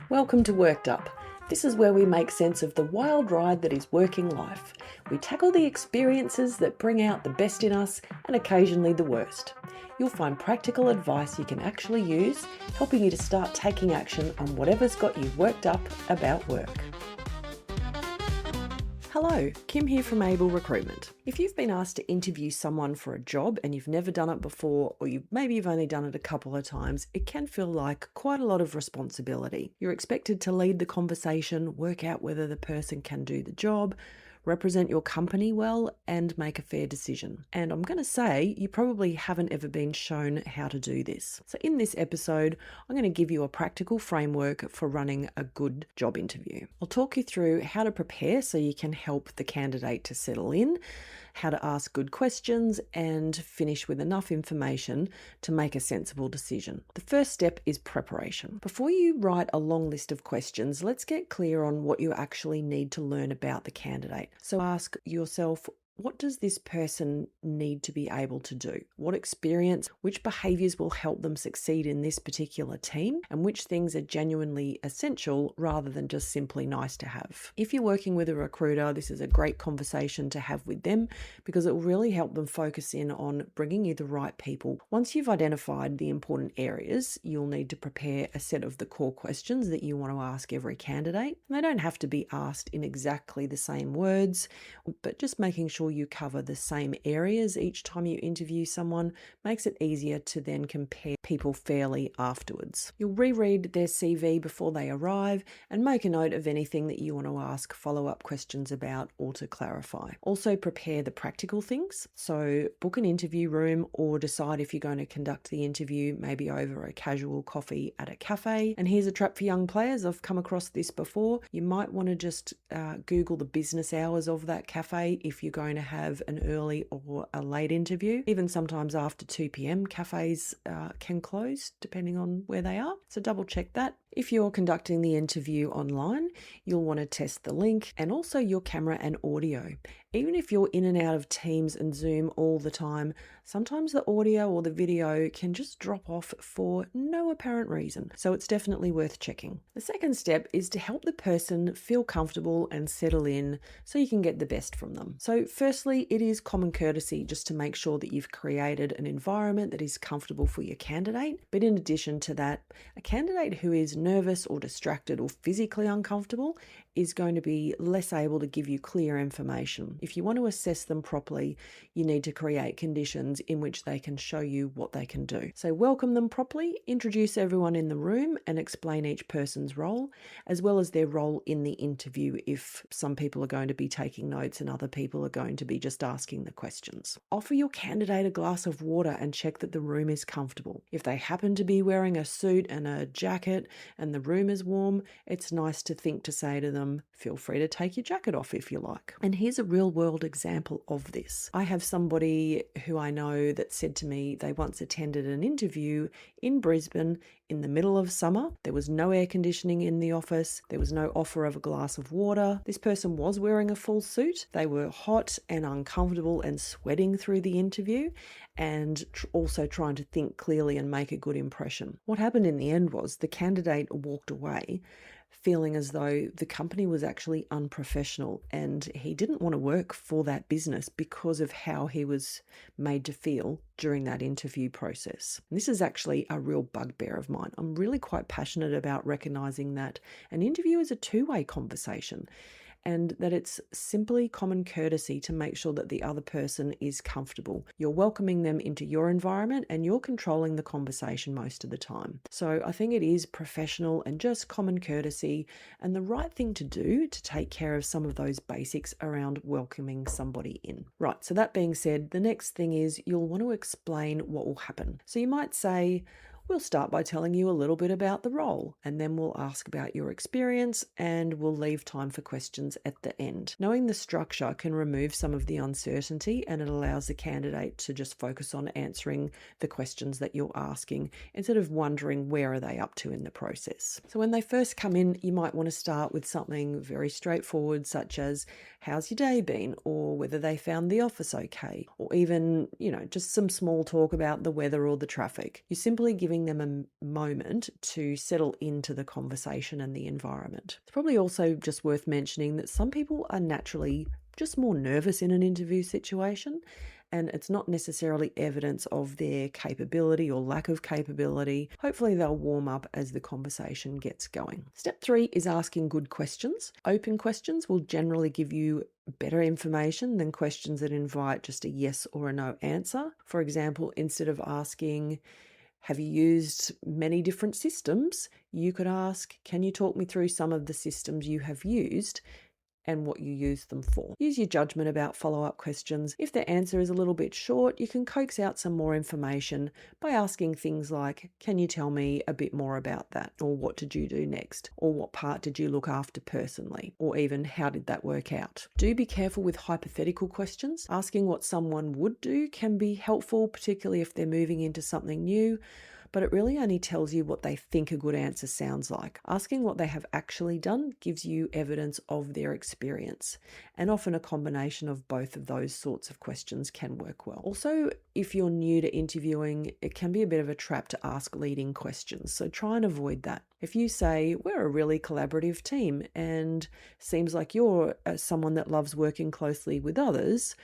Welcome to Worked Up. This is where we make sense of the wild ride that is working life. We tackle the experiences that bring out the best in us and occasionally the worst. You'll find practical advice you can actually use, helping you to start taking action on whatever's got you worked up about work. Hello, Kim here from Able Recruitment. If you've been asked to interview someone for a job and you've never done it before, or maybe you've only done it a couple of times, it can feel like quite a lot of responsibility. You're expected to lead the conversation, work out whether the person can do the job, represent your company well, and make a fair decision. And I'm going to say you probably haven't ever been shown how to do this. So in this episode, I'm going to give you a practical framework for running a good job interview. I'll talk you through how to prepare so you can help the candidate to settle in, how to ask good questions, and finish with enough information to make a sensible decision. The first step is preparation. Before you write a long list of questions, let's get clear on what you actually need to learn about the candidate. So ask yourself, what does this person need to be able to do? What experience, which behaviours will help them succeed in this particular team, and which things are genuinely essential rather than just simply nice to have? If you're working with a recruiter, this is a great conversation to have with them because it will really help them focus in on bringing you the right people. Once you've identified the important areas, you'll need to prepare a set of the core questions that you want to ask every candidate. They don't have to be asked in exactly the same words, but just making sure you cover the same areas each time you interview someone makes it easier to then compare people fairly afterwards. You'll reread their CV before they arrive and make a note of anything that you want to ask follow-up questions about or to clarify. Also prepare the practical things. So book an interview room or decide if you're going to conduct the interview maybe over a casual coffee at a cafe. And here's a trap for young players. I've come across this before. You might want to just Google the business hours of that cafe if you're going to have an early or a late interview. Even sometimes after 2 p.m, cafes can close depending on where they are. So double check that. If you're conducting the interview online, you'll want to test the link and also your camera and audio. Even if you're in and out of Teams and Zoom all the time, sometimes the audio or the video can just drop off for no apparent reason. So it's definitely worth checking. The second step is to help the person feel comfortable and settle in so you can get the best from them. So firstly, it is common courtesy just to make sure that you've created an environment that is comfortable for your candidate. But in addition to that, a candidate who is nervous or distracted or physically uncomfortable is going to be less able to give you clear information. If you want to assess them properly, you need to create conditions in which they can show you what they can do. So welcome them properly, introduce everyone in the room and explain each person's role, as well as their role in the interview if some people are going to be taking notes and other people are going to be just asking the questions. Offer your candidate a glass of water and check that the room is comfortable. If they happen to be wearing a suit and a jacket and the room is warm, it's nice to think to say to them, feel free to take your jacket off if you like. And here's a real world example of this. I have somebody who I know that said to me they once attended an interview in Brisbane in the middle of summer. There was no air conditioning in the office. There was no offer of a glass of water. This person was wearing a full suit. They were hot and uncomfortable and sweating through the interview and also trying to think clearly and make a good impression. What happened in the end was the candidate walked away feeling as though the company was actually unprofessional and he didn't want to work for that business because of how he was made to feel during that interview process. And this is actually a real bugbear of mine. I'm really quite passionate about recognizing that an interview is a two-way conversation, and that it's simply common courtesy to make sure that the other person is comfortable. You're welcoming them into your environment and you're controlling the conversation most of the time. So I think it is professional and just common courtesy and the right thing to do to take care of some of those basics around welcoming somebody in. Right, so that being said, the next thing is you'll want to explain what will happen. So you might say, we'll start by telling you a little bit about the role, and then we'll ask about your experience and we'll leave time for questions at the end. Knowing the structure can remove some of the uncertainty and it allows the candidate to just focus on answering the questions that you're asking instead of wondering where are they up to in the process. So when they first come in, you might want to start with something very straightforward such as, how's your day been? Or whether they found the office okay? Or even, just some small talk about the weather or the traffic. You're simply giving giving them a moment to settle into the conversation and the environment. It's probably also just worth mentioning that some people are naturally just more nervous in an interview situation, and it's not necessarily evidence of their capability or lack of capability. Hopefully they'll warm up as the conversation gets going. Step 3 is asking good questions. Open questions will generally give you better information than questions that invite just a yes or a no answer. For example, instead of asking, have you used many different systems? You could ask, can you talk me through some of the systems you have used and what you use them for? Use your judgment about follow-up questions. If the answer is a little bit short, you can coax out some more information by asking things like, can you tell me a bit more about that? Or what did you do next? Or what part did you look after personally? Or even, how did that work out? Do be careful with hypothetical questions. Asking what someone would do can be helpful, particularly if they're moving into something new, but it really only tells you what they think a good answer sounds like. Asking what they have actually done gives you evidence of their experience, and often a combination of both of those sorts of questions can work well. Also, if you're new to interviewing, it can be a bit of a trap to ask leading questions, so try and avoid that. If you say, we're a really collaborative team and seems like you're someone that loves working closely with others,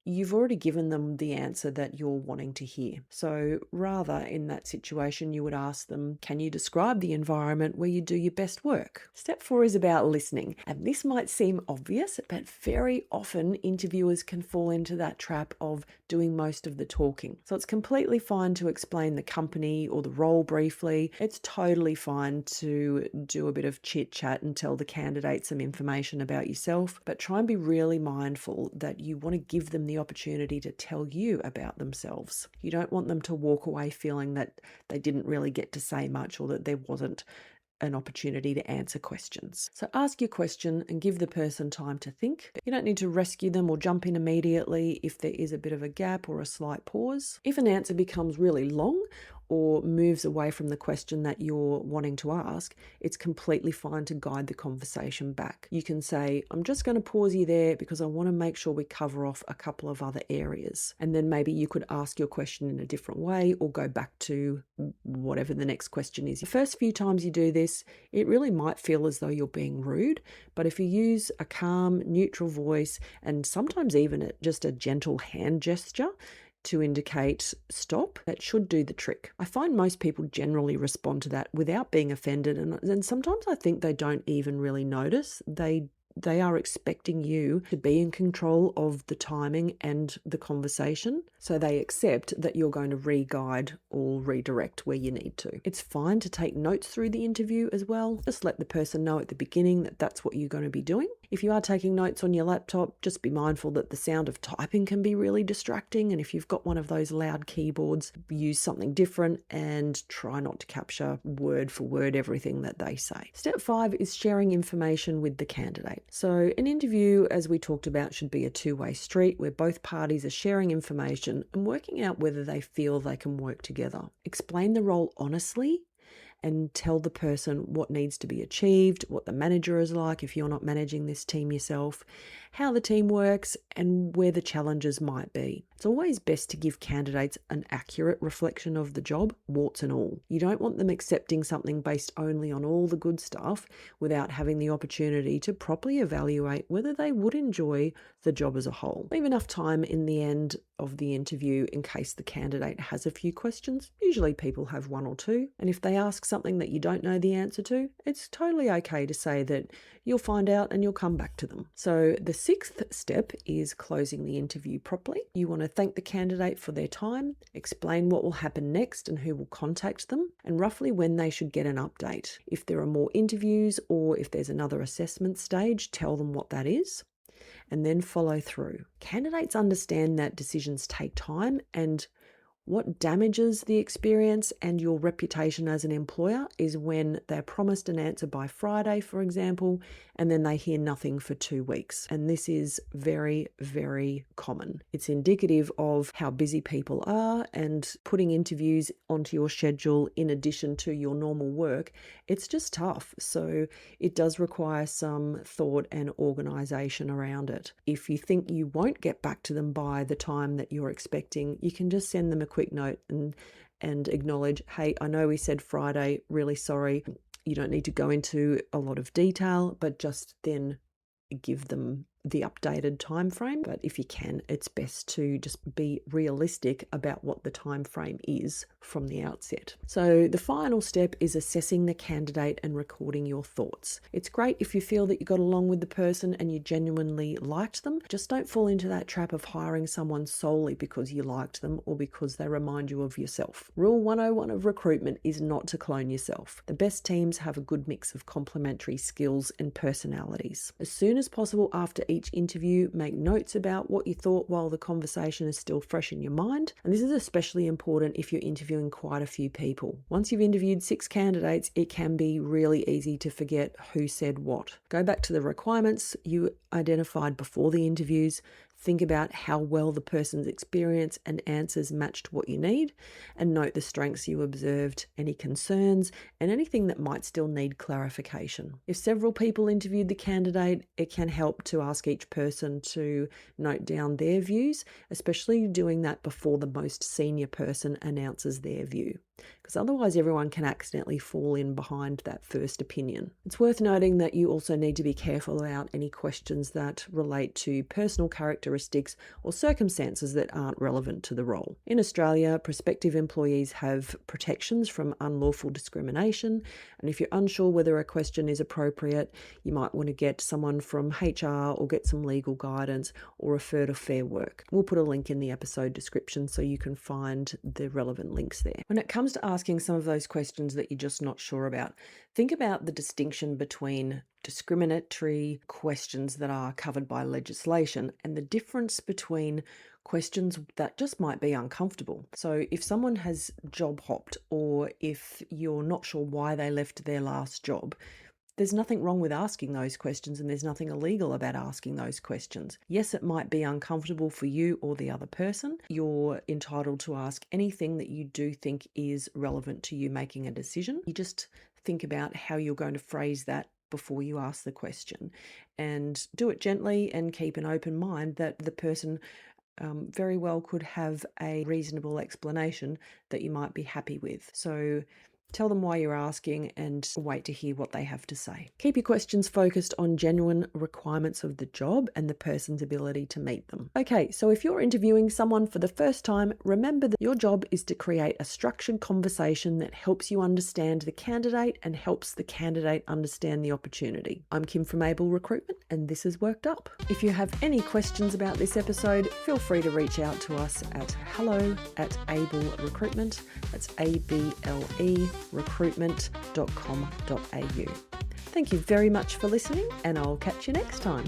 you've already given them the answer that you're wanting to hear. So rather, in that situation, you would ask them, can you describe the environment where you do your best work? Step 4 is about listening. And this might seem obvious, but very often interviewers can fall into that trap of doing most of the talking. So it's completely fine to explain the company or the role briefly. It's totally fine to do a bit of chit chat and tell the candidate some information about yourself, but try and be really mindful that you want to give them the opportunity to tell you about themselves. You don't want them to walk away feeling that they didn't really get to say much or that there wasn't an opportunity to answer questions. So ask your question and give the person time to think. You don't need to rescue them or jump in immediately if there is a bit of a gap or a slight pause. If an answer becomes really long or moves away from the question that you're wanting to ask, it's completely fine to guide the conversation back. You can say, I'm just going to pause you there because I want to make sure we cover off a couple of other areas. And then maybe you could ask your question in a different way or go back to whatever the next question is. The first few times you do this, it really might feel as though you're being rude, but if you use a calm, neutral voice and sometimes even just a gentle hand gesture to indicate stop, that should do the trick. I find most people generally respond to that without being offended, and sometimes I think they don't even really notice. They are expecting you to be in control of the timing and the conversation, so they accept that you're going to re-guide or redirect where you need to. It's fine to take notes through the interview as well. Just let the person know at the beginning that that's what you're going to be doing. If you are taking notes on your laptop, just be mindful that the sound of typing can be really distracting, and if you've got one of those loud keyboards, use something different and try not to capture word for word everything that they say. Step 5 is sharing information with the candidate. So an interview, as we talked about, should be a two-way street where both parties are sharing information and working out whether they feel they can work together. Explain the role honestly and tell the person what needs to be achieved, what the manager is like if you're not managing this team yourself, how the team works, and where the challenges might be. It's always best to give candidates an accurate reflection of the job, warts and all. You don't want them accepting something based only on all the good stuff without having the opportunity to properly evaluate whether they would enjoy the job as a whole. Leave enough time in the end of the interview in case the candidate has a few questions. Usually people have one or two, and if they ask something that you don't know the answer to, it's totally okay to say that you'll find out and you'll come back to them. So the 6th step is closing the interview properly. You want to thank the candidate for their time, explain what will happen next and who will contact them, and roughly when they should get an update. If there are more interviews or if there's another assessment stage, tell them what that is, and then follow through. Candidates understand that decisions take time, and what damages the experience and your reputation as an employer is when they're promised an answer by Friday, for example, and then they hear nothing for 2 weeks. And this is very, very common. It's indicative of how busy people are, and putting interviews onto your schedule in addition to your normal work, it's just tough. So it does require some thought and organisation around it. If you think you won't get back to them by the time that you're expecting, you can just send them a quick note and and acknowledge, hey, I know we said Friday, really sorry. You don't need to go into a lot of detail, but just then give them the updated time frame. But if you can, it's best to just be realistic about what the time frame is from the outset. So the final step is assessing the candidate and recording your thoughts. It's great if you feel that you got along with the person and you genuinely liked them. Just don't fall into that trap of hiring someone solely because you liked them or because they remind you of yourself. Rule 101 of recruitment is not to clone yourself. The best teams have a good mix of complementary skills and personalities. As soon as possible after each interview, make notes about what you thought while the conversation is still fresh in your mind. And this is especially important if you're interviewing quite a few people. Once you've interviewed 6 candidates, it can be really easy to forget who said what. Go back to the requirements you identified before the interviews. Think about how well the person's experience and answers matched what you need, and note the strengths you observed, any concerns, and anything that might still need clarification. If several people interviewed the candidate, it can help to ask each person to note down their views, especially doing that before the most senior person announces their view, because otherwise everyone can accidentally fall in behind that first opinion. It's worth noting that you also need to be careful about any questions that relate to personal characteristics or circumstances that aren't relevant to the role. In Australia, prospective employees have protections from unlawful discrimination, and if you're unsure whether a question is appropriate, you might want to get someone from HR or get some legal guidance or refer to Fair Work. We'll put a link in the episode description so you can find the relevant links there. When it comes to asking some of those questions that you're just not sure about, think about the distinction between discriminatory questions that are covered by legislation and the difference between questions that just might be uncomfortable. So if someone has job hopped, or if you're not sure why they left their last job, there's nothing wrong with asking those questions, and there's nothing illegal about asking those questions. Yes, it might be uncomfortable for you or the other person. You're entitled to ask anything that you do think is relevant to you making a decision. You just think about how you're going to phrase that before you ask the question, and do it gently and keep an open mind that the person very well could have a reasonable explanation that you might be happy with. So tell them why you're asking and wait to hear what they have to say. Keep your questions focused on genuine requirements of the job and the person's ability to meet them. Okay, so if you're interviewing someone for the first time, remember that your job is to create a structured conversation that helps you understand the candidate and helps the candidate understand the opportunity. I'm Kim from Able Recruitment, and this is Worked Up. If you have any questions about this episode, feel free to reach out to us at hello@Able Recruitment. That's ABLE recruitment.com.au. Thank you very much for listening, and I'll catch you next time.